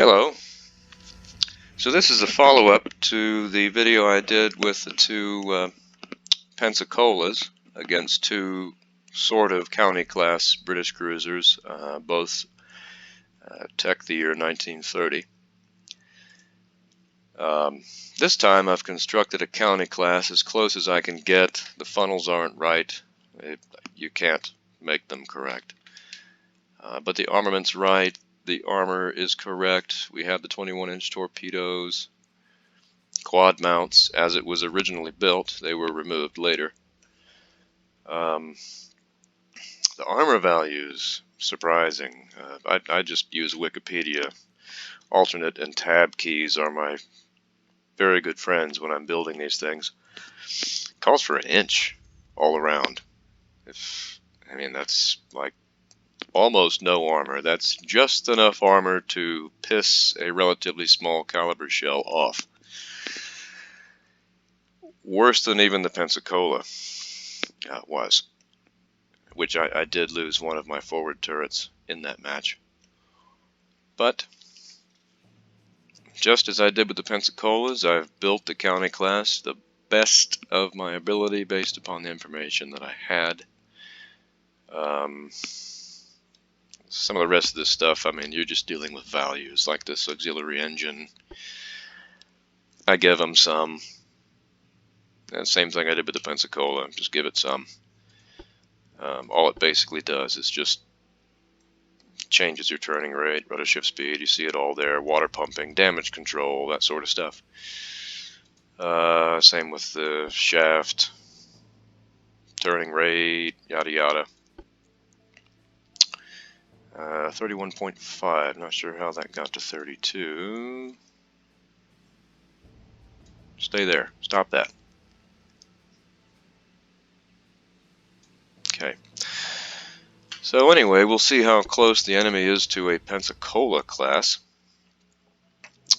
Hello. So this is a follow-up to the video I did with the two Pensacola's against two sort of county-class British cruisers, both tech the year 1930. This time I've constructed a county class as close as I can get. The funnels aren't right. You can't make them correct. But the armament's right. The armor is correct. We have the 21-inch torpedoes, quad mounts as it was originally built. They were removed later. The armor values, surprising. I just use Wikipedia. Alternate and tab keys are my very good friends when I'm building these things. It calls for an inch all around. I mean, that's like almost no armor. That's just enough armor to piss a relatively small caliber shell off. Worse than even the Pensacola was, which I did lose one of my forward turrets in that match. But just as I did with the Pensacola's, I've built the county class the best of my ability based upon the information that I had. Some of the rest of this stuff, I mean, you're just dealing with values, like this auxiliary engine. I give them some. And same thing I did with the Pensacola, just give it some. All it basically does is just changes your turning rate, rudder shift speed, you see it all there, water pumping, damage control, that sort of stuff. Same with the shaft, turning rate, yada yada. 31.5, not sure how that got to 32. Stay there, stop that. Okay. So anyway, we'll see how close the enemy is to a Pensacola class.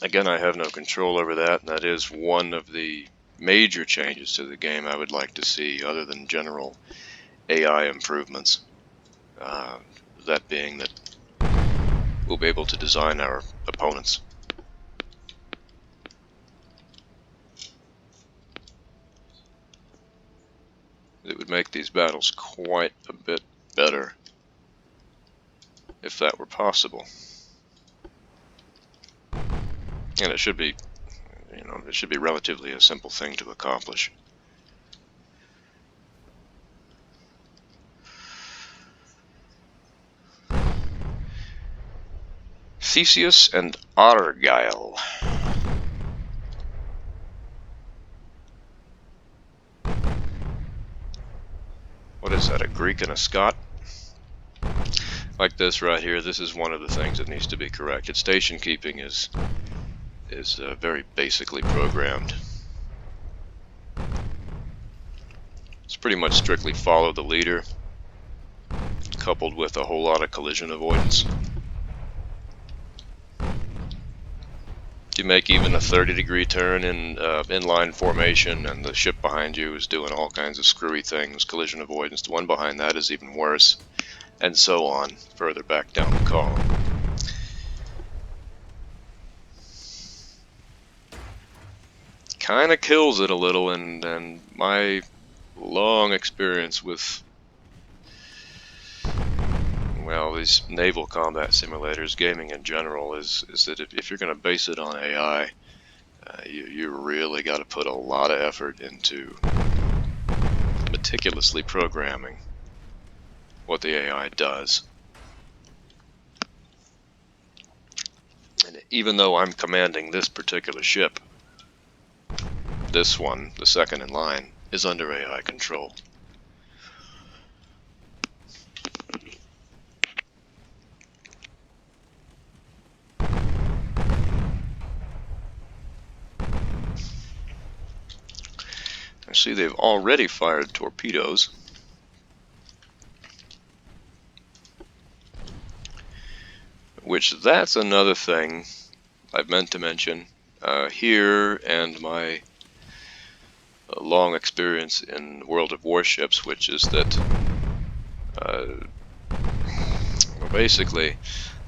Again, I have no control over that, and that is one of the major changes to the game I would like to see, other than general AI improvements. That being that we'll be able to design our opponents. It would make these battles quite a bit better if that were possible. And it should be, it should be relatively a simple thing to accomplish. Theseus and Argyle. What is that, a Greek and a Scot? Like this right here, this is one of the things that needs to be corrected. Station keeping is very basically programmed. It's pretty much strictly follow the leader, coupled with a whole lot of collision avoidance. If you make even a 30-degree turn in inline formation and the ship behind you is doing all kinds of screwy things, collision avoidance, the one behind that is even worse, and so on, further back down the column. Kinda kills it a little, and my long experience with, well, these naval combat simulators, gaming in general, is that if you're going to base it on AI, you really got to put a lot of effort into meticulously programming what the AI does. And even though I'm commanding this particular ship, this one, the second in line, is under AI control. I see they've already fired torpedoes. Which, that's another thing I meant to mention here, and my long experience in World of Warships, which is that well, basically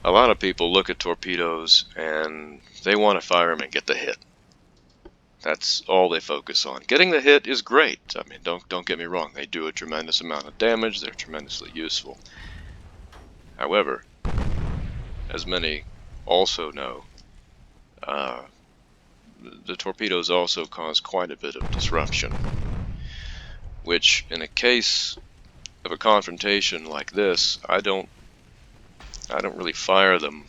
A lot of people look at torpedoes and they want to fire them and get the hit. That's all they focus on. Getting the hit is great. I mean, don't get me wrong. They do a tremendous amount of damage. They're tremendously useful. However, as many also know, the torpedoes also cause quite a bit of disruption, which in a case of a confrontation like this, I don't really fire them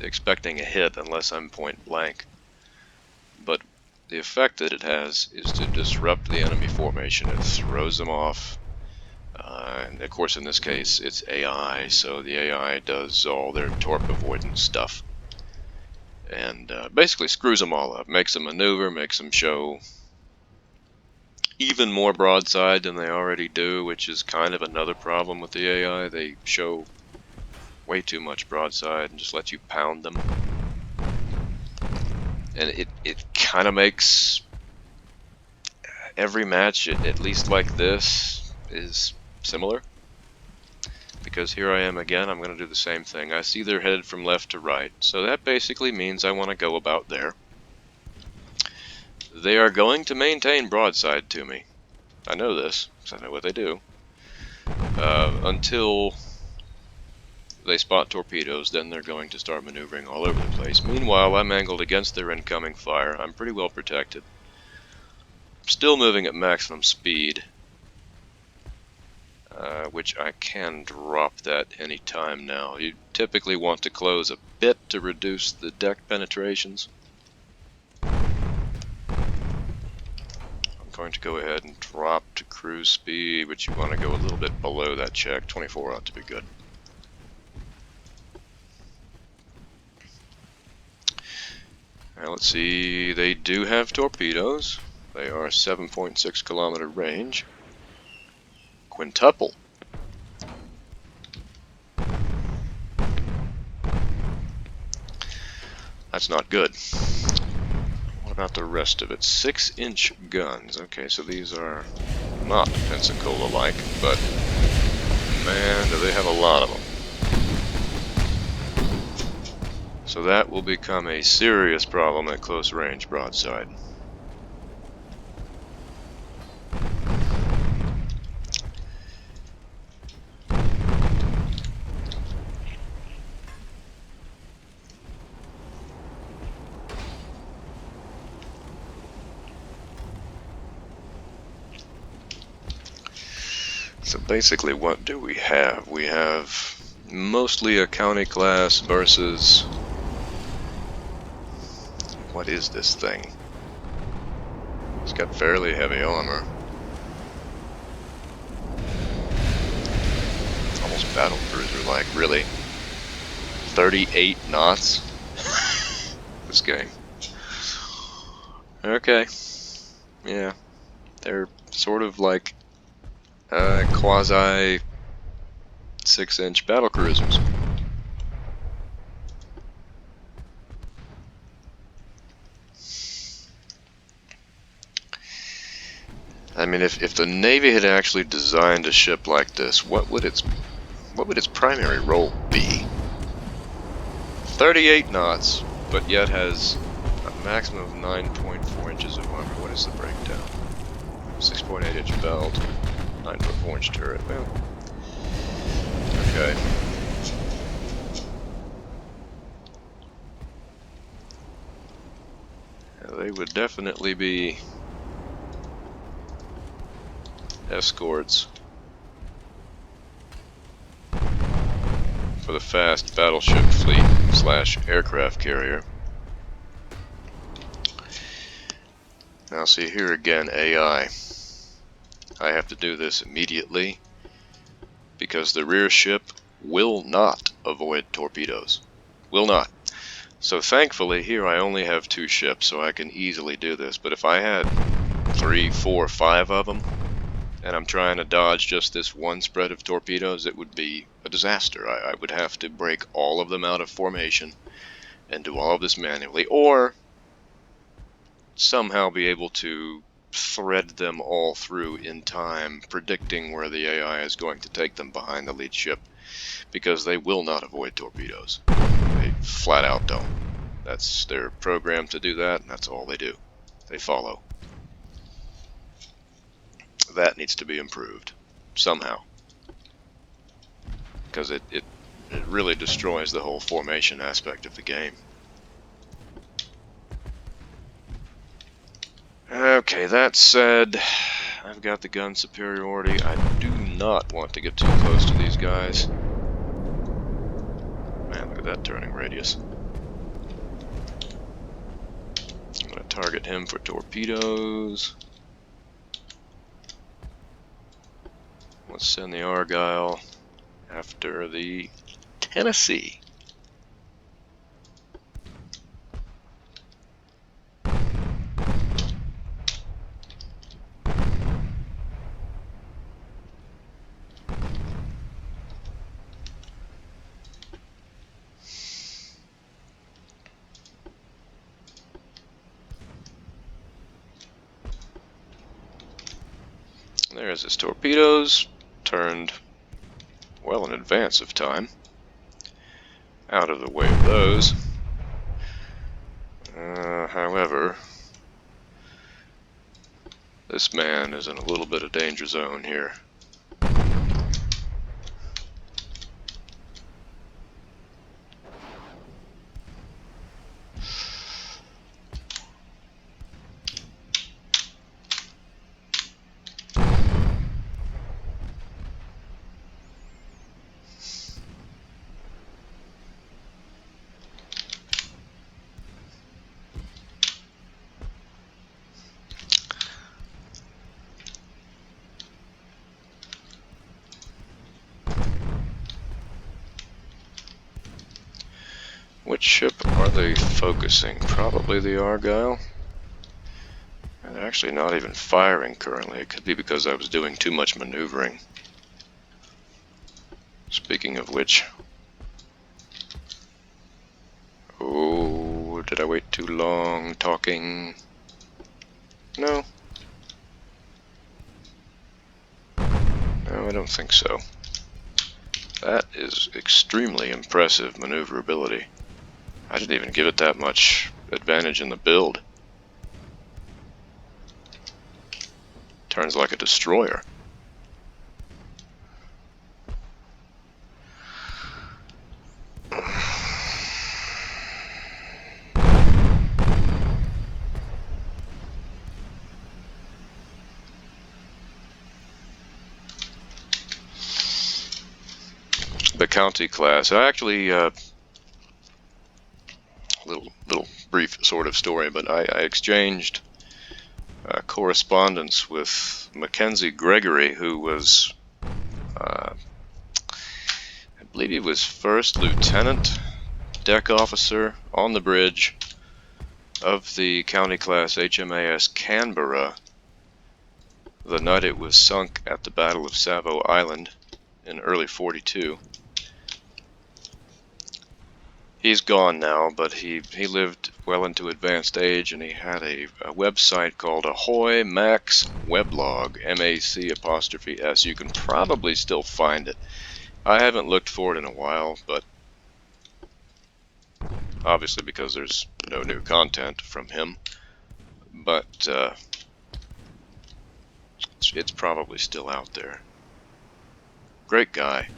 expecting a hit unless I'm point blank. But the effect that it has is to disrupt the enemy formation. It throws them off. And of course, in this case, it's AI, so the AI does all their torp avoidance stuff. And basically screws them all up, makes them maneuver, makes them show even more broadside than they already do, which is kind of another problem with the AI. They show way too much broadside and just let you pound them. And it kind of makes every match, at least like this, is similar. Because here I am again, I'm going to do the same thing. I see they're headed from left to right, so that basically means I want to go about there. They are going to maintain broadside to me. I know this, because I know what they do. Until they spot torpedoes, then they're going to start maneuvering all over the place. Meanwhile, I'm angled against their incoming fire. I'm pretty well protected. Still moving at maximum speed, which I can drop that any time now. You typically want to close a bit to reduce the deck penetrations. I'm going to go ahead and drop to cruise speed, but you want to go a little bit below that check. 24 ought to be good. Now let's see, they do have torpedoes. They are 7.6 kilometer range. Quintuple. That's not good. What about the rest of it? 6-inch guns. Okay, so these are not Pensacola-like, but man, do they have a lot of them. So that will become a serious problem at close range broadside. So basically, what do we have? We have mostly a county class versus... what is this thing? It's got fairly heavy armor. Almost battle cruiser-like, really. 38 knots? This game. Okay. Yeah. They're sort of like quasi 6-inch battle cruisers. I mean, if the Navy had actually designed a ship like this, what would its primary role be? 38 knots, but yet has a maximum of 9.4 inches of armor. What is the breakdown? 6.8 inch belt, 9.4 inch turret. Well, okay. Yeah, they would definitely be escorts for the fast battleship fleet / aircraft carrier. Now see here again, AI. I have to do this immediately because the rear ship will not avoid torpedoes. Will not. So thankfully here I only have 2 ships, so I can easily do this. But if I had 3, 4, 5 of them, and I'm trying to dodge just this one spread of torpedoes, it would be a disaster. I would have to break all of them out of formation and do all of this manually, or somehow be able to thread them all through in time, predicting where the AI is going to take them behind the lead ship. because they will not avoid torpedoes. They flat out don't. That's their program to do that, and that's all they do. They follow. That needs to be improved somehow, because it really destroys the whole formation aspect of the game. Okay, that said, I've got the gun superiority. I do not want to get too close to these guys. Man, look at that turning radius. I'm going to target him for torpedoes. Let's send the Argyle after the Tennessee. There's his torpedoes, turned well in advance of time. Out of the way of those. However, this man is in a little bit of danger zone here. Which ship are they focusing? Probably the Argyle. And they're actually not even firing currently. It could be because I was doing too much maneuvering. Speaking of which... Oh, did I wait too long talking? No. No, I don't think so. That is extremely impressive maneuverability. I didn't even give it that much advantage in the build. Turns like a destroyer. The County class. I actually little brief sort of story, but I exchanged correspondence with Mackenzie Gregory, who was, I believe he was first lieutenant, deck officer on the bridge of the County class HMAS Canberra the night it was sunk at the Battle of Savo Island in early '42. He's gone now, but he lived well into advanced age, and he had a website called Ahoy Max Weblog, MAC''S. You can probably still find it. I haven't looked for it in a while, but obviously because there's no new content from him. But it's probably still out there. Great guy.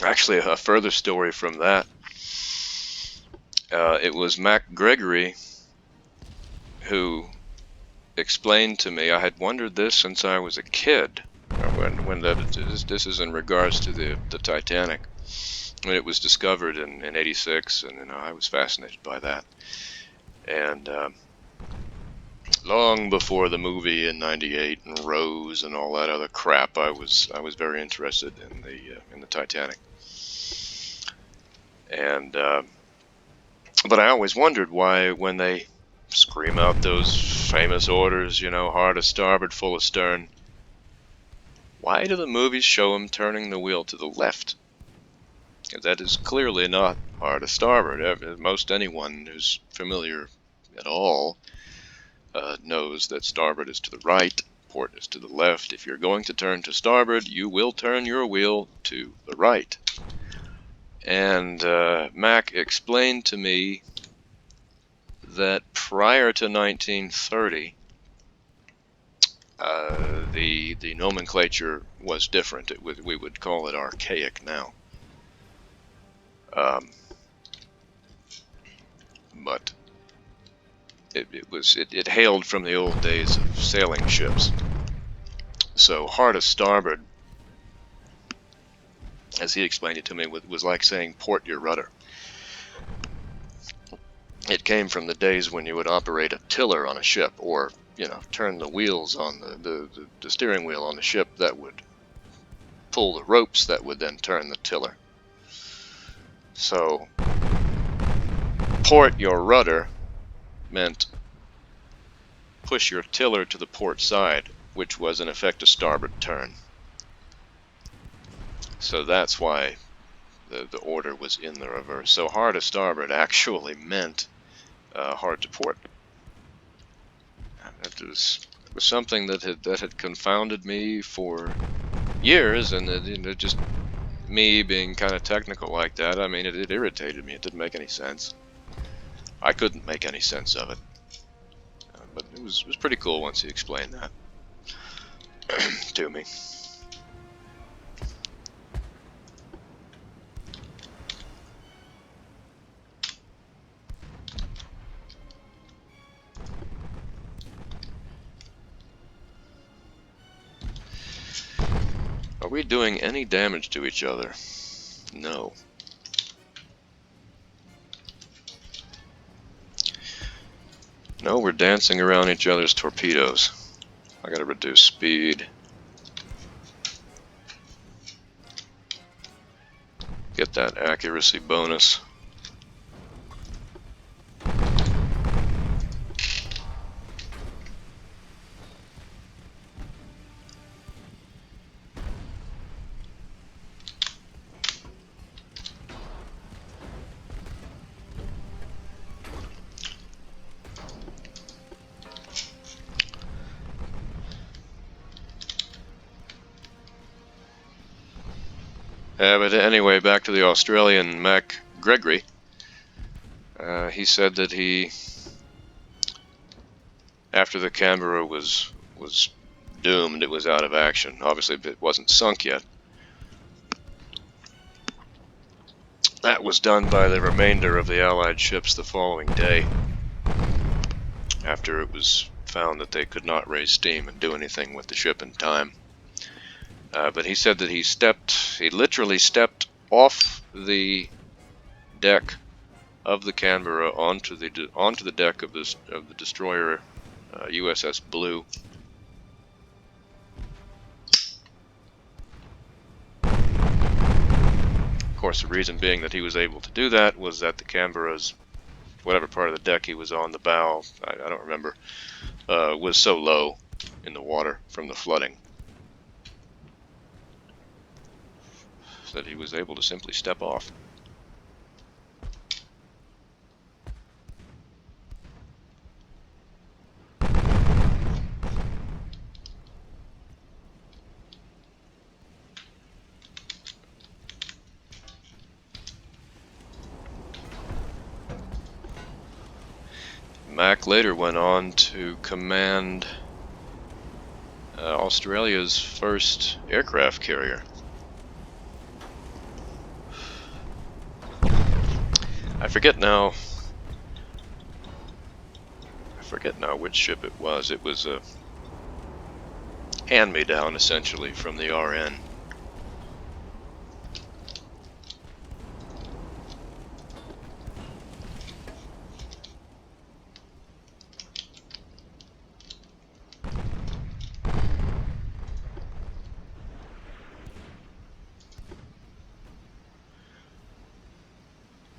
Actually, a further story from that. It was Mac Gregory who explained to me. I had wondered this since I was a kid. This is in regards to the Titanic, when it was discovered in '86, and I was fascinated by that. And long before the movie in '98 and Rose and all that other crap, I was very interested in the Titanic. And but I always wondered why, when they scream out those famous orders, you know, hard a starboard, full astern, why do the movies show them turning the wheel to the left? That is clearly not hard to starboard. Most anyone who's familiar at all knows that starboard is to the right, port is to the left. If you're going to turn to starboard, you will turn your wheel to the right. And Mac explained to me that prior to 1930, the nomenclature was different. We would call it archaic now. But it hailed from the old days of sailing ships. So hard a starboard, as he explained it to me, was like saying port your rudder. It came from the days when you would operate a tiller on a ship, or turn the wheels on the steering wheel on the ship that would pull the ropes that would then turn the tiller. So port your rudder meant push your tiller to the port side, which was in effect a starboard turn. So that's why the order was in the reverse. So hard to starboard actually meant hard to port. It was something that had confounded me for years, and just me being kind of technical like that, I mean, it irritated me. It didn't make any sense. I couldn't make any sense of it. But it was pretty cool once he explained that to me. Are we doing any damage to each other? No. No, we're dancing around each other's torpedoes. I gotta reduce speed. Get that accuracy bonus. But anyway, back to the Australian Mac Gregory. He said that after the Canberra was doomed, it was out of action. Obviously, it wasn't sunk yet. That was done by the remainder of the Allied ships the following day, after it was found that they could not raise steam and do anything with the ship in time. But he said that he literally stepped off the deck of the Canberra onto the deck of the destroyer USS Blue. Of course, the reason being that he was able to do that was that the Canberra's, whatever part of the deck he was on, the bow, I don't remember, was so low in the water from the flooding that he was able to simply step off. Mac later went on to command Australia's first aircraft carrier. I forget now which ship it was. It was a hand-me-down, essentially, from the RN.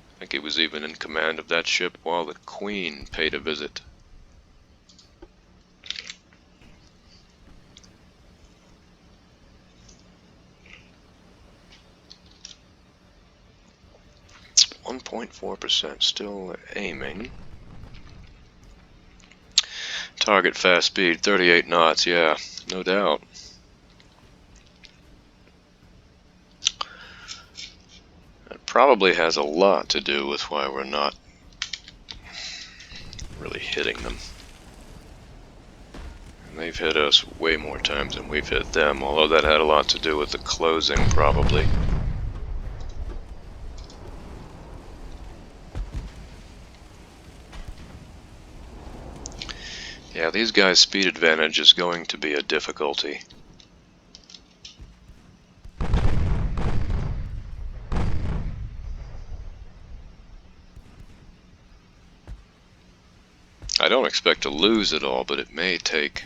I think he was even in command of that ship while the Queen paid a visit. 0.4%, still aiming. Target fast speed, 38 knots, yeah, no doubt. That probably has a lot to do with why we're not really hitting them. And they've hit us way more times than we've hit them, although that had a lot to do with the closing, probably. Yeah, these guys' speed advantage is going to be a difficulty. I don't expect to lose at all, but it may take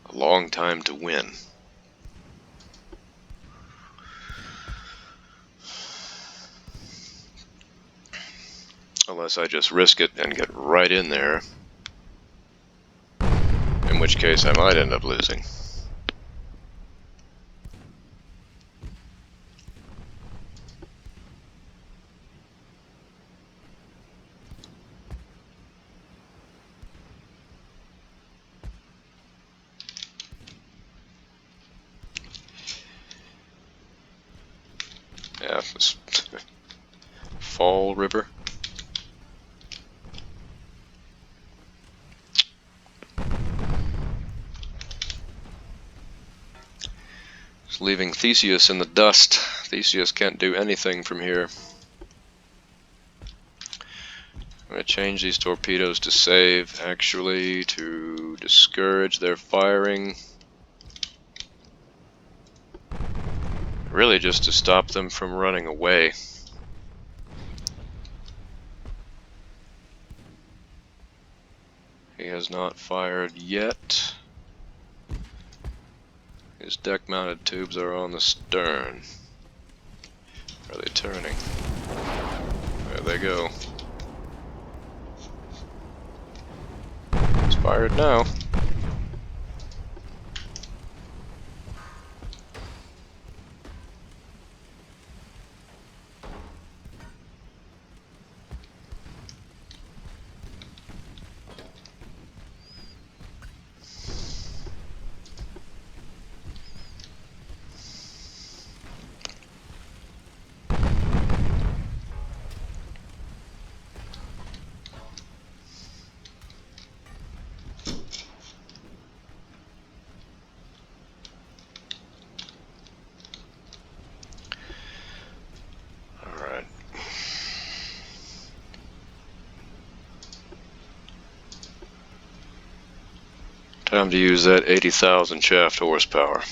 a long time to win. Unless I just risk it and get right in there. In which case I might end up losing. Yeah, this Fall River. Just leaving Theseus in the dust. Theseus can't do anything from here. I'm going to change these torpedoes to save, actually, to discourage their firing. Really just to stop them from running away. He has not fired yet. His deck-mounted tubes are on the stern. Are they turning? There they go. It's fired now. Time to use that 80,000 shaft horsepower.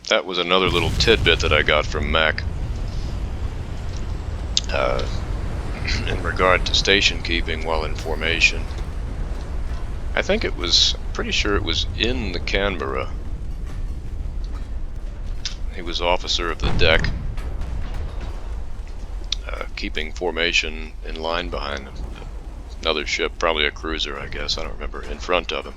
That was another little tidbit that I got from Mac in regard to station keeping while in formation. I think it was, pretty sure it was in the Canberra. He was officer of the deck, keeping formation in line behind another ship, probably a cruiser, I guess, I don't remember, in front of him.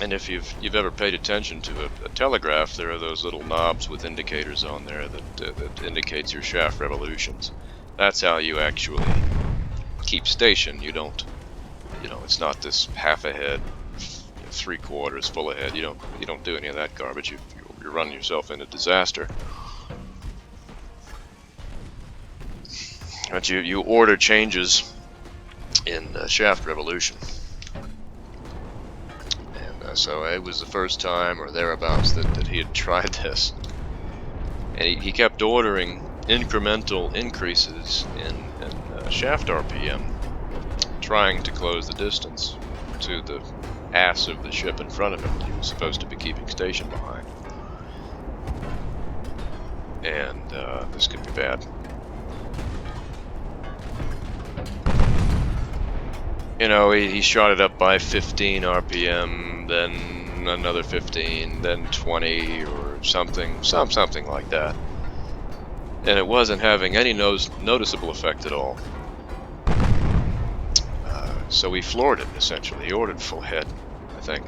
And if you've ever paid attention to a telegraph, there are those little knobs with indicators on there that indicates your shaft revolutions. That's how you actually keep station. You don't, it's not this half ahead, 3/4 full ahead. You don't do any of that garbage. You're running yourself into disaster. But you order changes in shaft revolution. So it was the first time or thereabouts that he had tried this. And he kept ordering incremental increases in shaft RPM, trying to close the distance to the ass of the ship in front of him that he was supposed to be keeping station behind. And this could be bad. You know, he shot it up by 15 RPM, then another 15, then 20 or something like that. And it wasn't having any noticeable effect at all. So he floored it, essentially. He ordered full head, I think.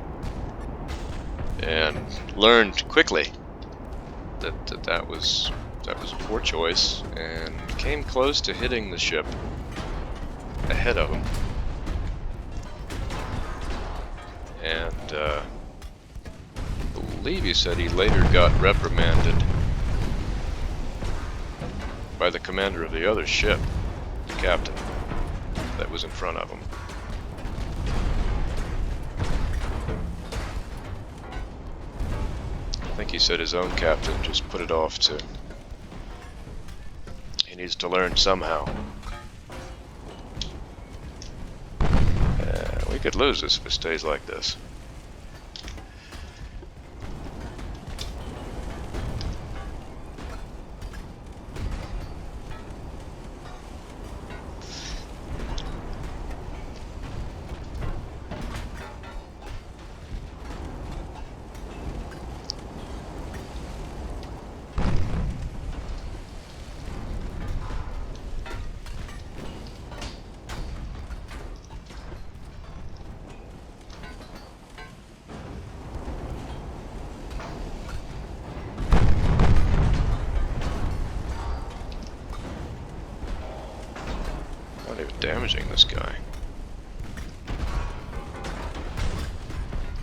And learned quickly that was a poor choice, and came close to hitting the ship ahead of him. And I believe he said he later got reprimanded by the commander of the other ship, the captain, that was in front of him. I think he said his own captain just put it off to... He needs to learn somehow. We could lose this if it stays like this. Not even damaging this guy.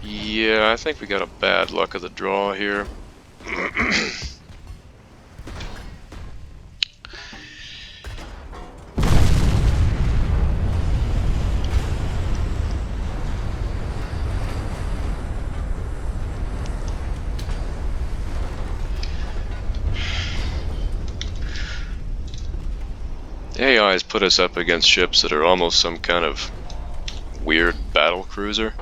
Yeah, I think we got a bad luck of the draw here. AI has put us up against ships that are almost some kind of weird battle cruiser.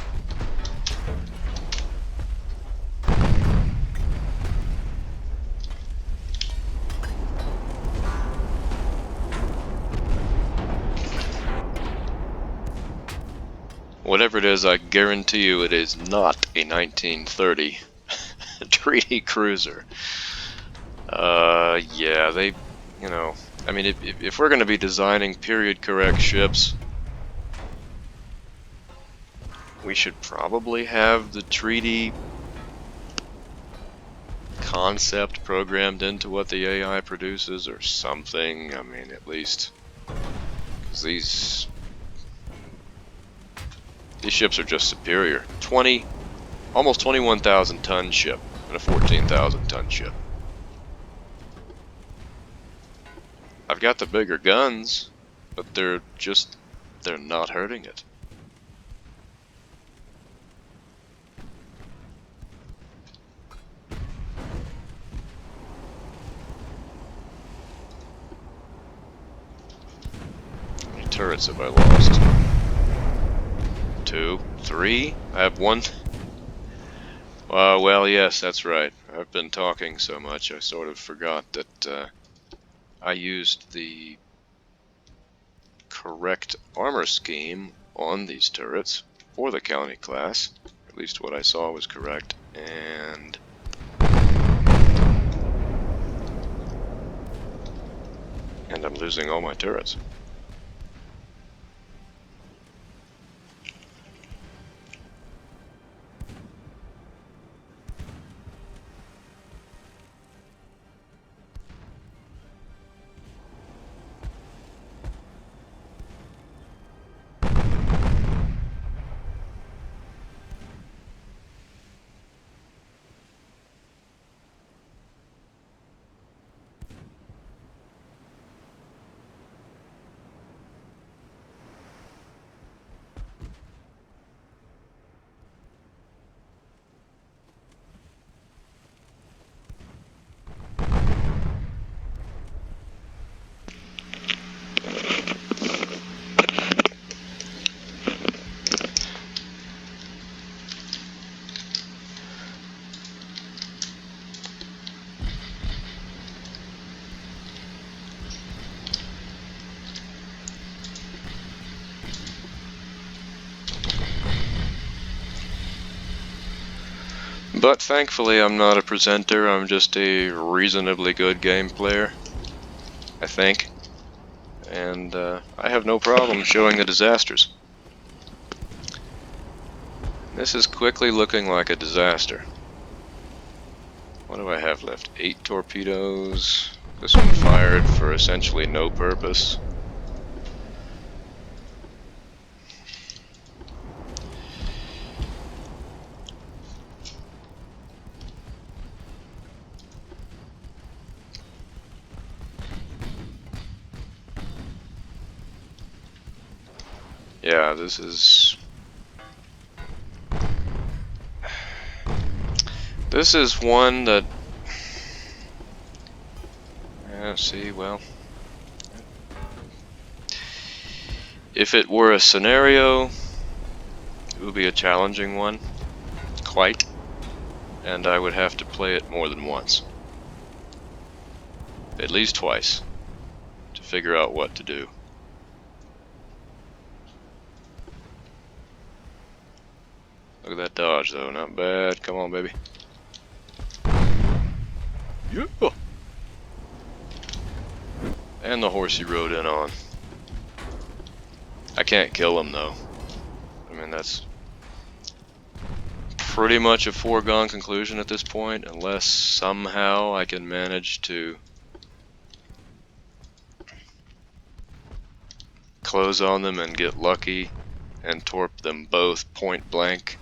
Whatever it is, I guarantee you it is not a 1930 treaty cruiser. Yeah, they, you know, I mean, if we're going to be designing period correct ships, we should probably have the treaty concept programmed into what the AI produces or something. I mean, at least, because these ships are just superior. Almost 21,000 ton ship and a 14,000 ton ship. I've got the bigger guns, but they're not hurting it. How many turrets have I lost? 2, 3? I have 1. Well, yes, that's right. I've been talking so much, I sort of forgot that I used the correct armor scheme on these turrets for the county class. At least what I saw was correct. And I'm losing all my turrets. But thankfully I'm not a presenter, I'm just a reasonably good game player, I think. And I have no problem showing the disasters. This is quickly looking like a disaster. What do I have left? 8 torpedoes. This one fired for essentially no purpose. Yeah, this is one that, see, well, if it were a scenario, it would be a challenging one, quite, and I would have to play it more than once. At least twice, to figure out what to do. Look at that dodge, though, not bad. Come on, baby. Yeah! And the horse he rode in on. I can't kill him, though. I mean, that's pretty much a foregone conclusion at this point, unless somehow I can manage to close on them and get lucky and torp them both point blank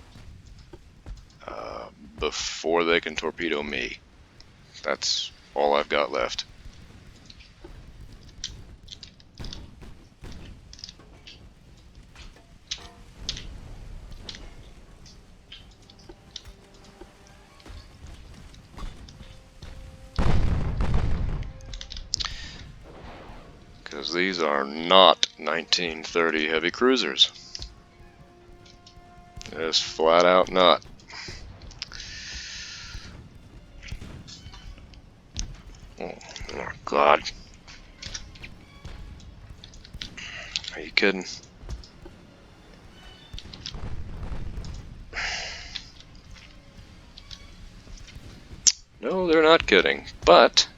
before they can torpedo me. That's all I've got left. Because these are not 1930 heavy cruisers. Just flat out not. Oh God. Are you kidding? No, they're not kidding, but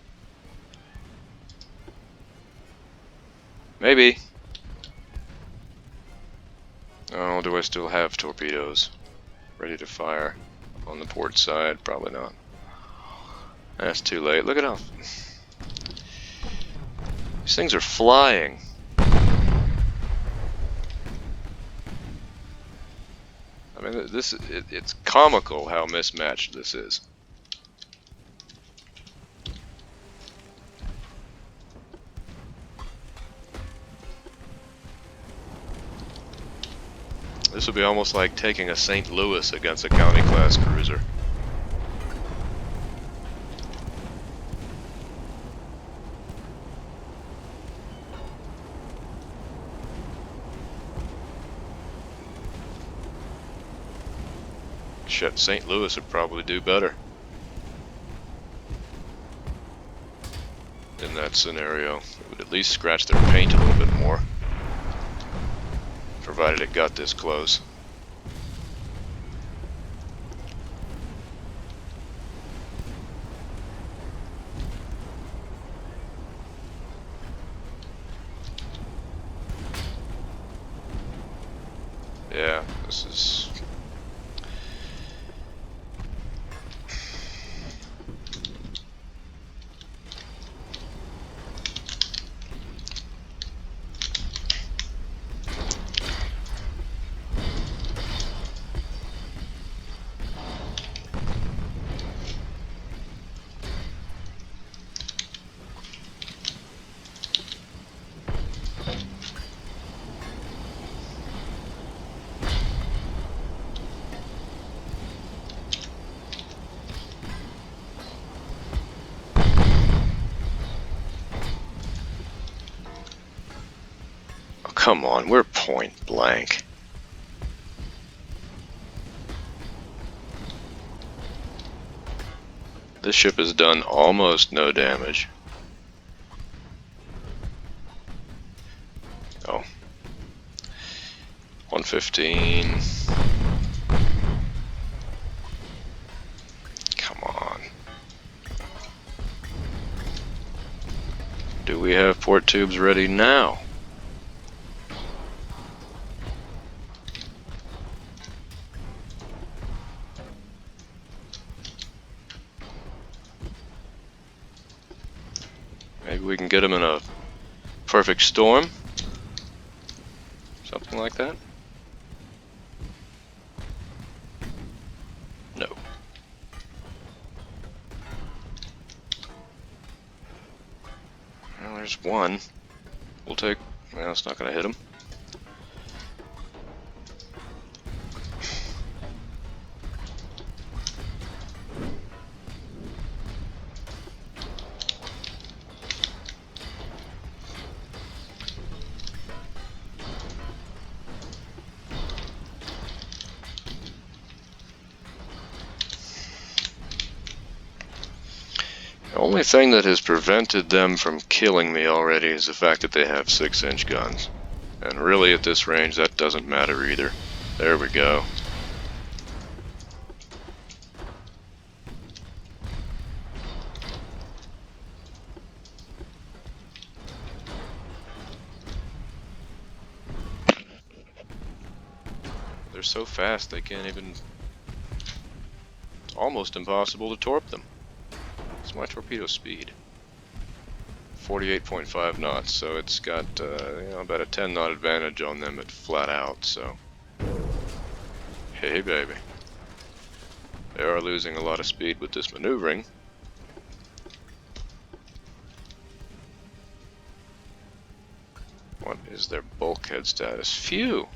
maybe. Oh, do I still have torpedoes ready to fire on the port side? Probably not. That's too late. Look at how these things are flying. I mean, it's comical how mismatched this is. This would be almost like taking a St. Louis against a county-class cruiser. Shit, St. Louis would probably do better in that scenario. It would at least scratch their paint a little bit more, provided it got this close. Yeah, this is... Come on, we're point blank. This ship has done almost no damage. Oh. 115. Do we have port tubes ready now? Maybe we can get them in a perfect storm? Something like that? No. Well, there's one. We'll take... Well, it's not going to hit him. The only thing that has prevented them from killing me already is the fact that they have 6-inch guns. And really at this range that doesn't matter either. There we go. They're so fast they can't even... It's almost impossible to torp them. What's my torpedo speed? 48.5 knots, so it's got about a 10 knot advantage on them at flat out, so... Hey baby. They are losing a lot of speed with this maneuvering. What is their bulkhead status? Phew!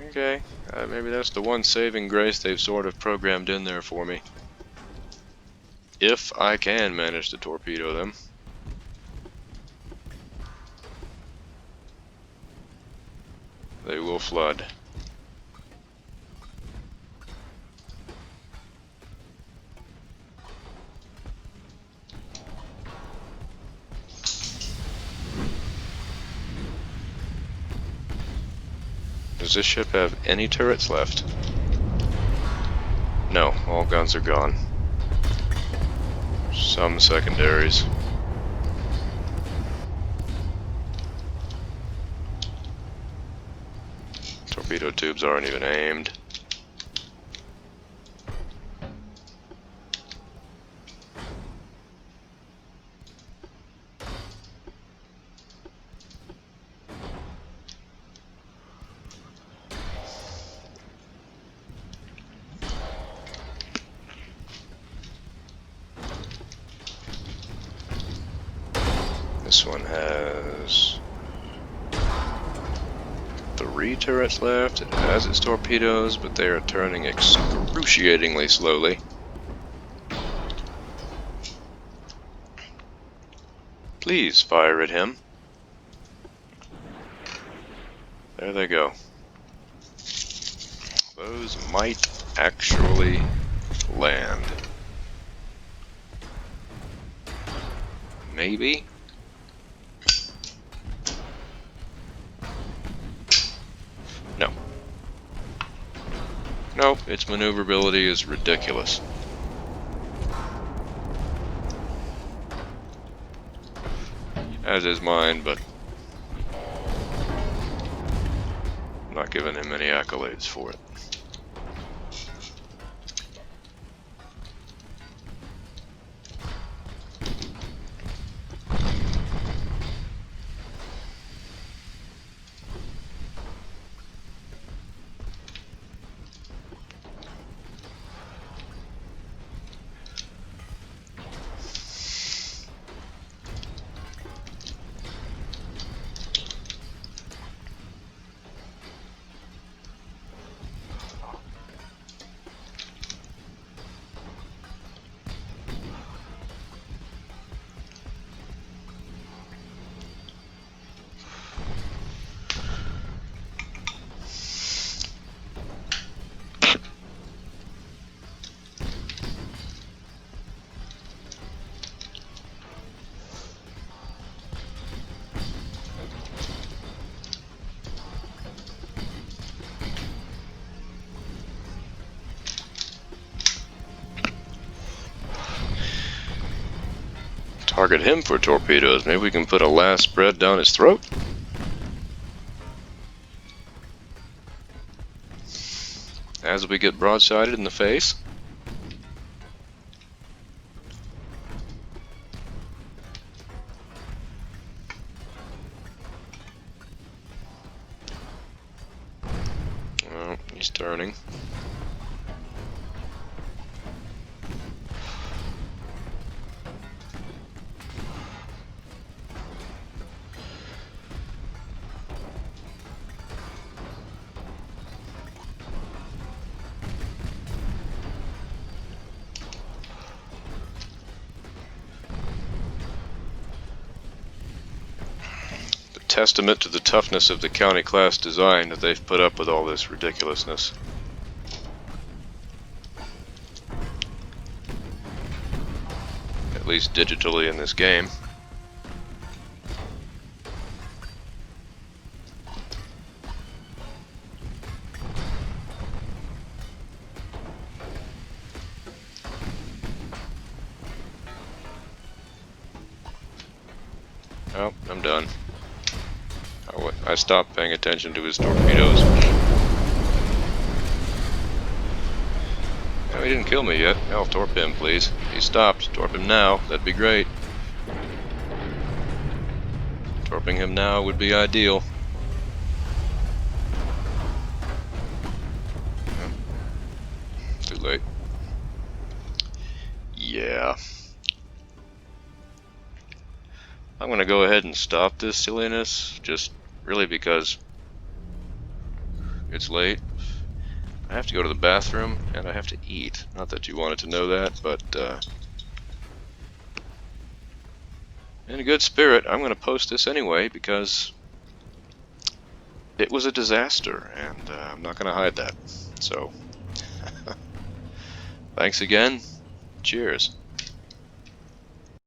Okay, maybe that's the one saving grace they've sort of programmed in there for me. If I can manage to torpedo them. They will flood. Does this ship have any turrets left? No, all guns are gone. Some secondaries. Torpedo tubes aren't even aimed. This one has 3 turrets left. It has its torpedoes, but they are turning excruciatingly slowly. Please fire at him. There they go. Those might actually land. Maybe? No. Nope, its maneuverability is ridiculous. As is mine, but I'm not giving him any accolades for it. target him for torpedoes. Maybe we can put a last spread down his throat? As we get broadsided in the face. Oh, he's turning. Testament to the toughness of the county class design that they've put up with all this ridiculousness. At least digitally in this game. Oh, I'm done. I stopped paying attention to his torpedoes. Oh, he didn't kill me yet. I'll torp him, please. He stopped. Torp him now. That'd be great. Torping him now would be ideal. Too late. Yeah. I'm going to go ahead and stop this silliness, just really because it's late. I have to go to the bathroom and I have to eat. Not that you wanted to know that, but in a good spirit, I'm going to post this anyway because it was a disaster and I'm not going to hide that. So, thanks again. Cheers.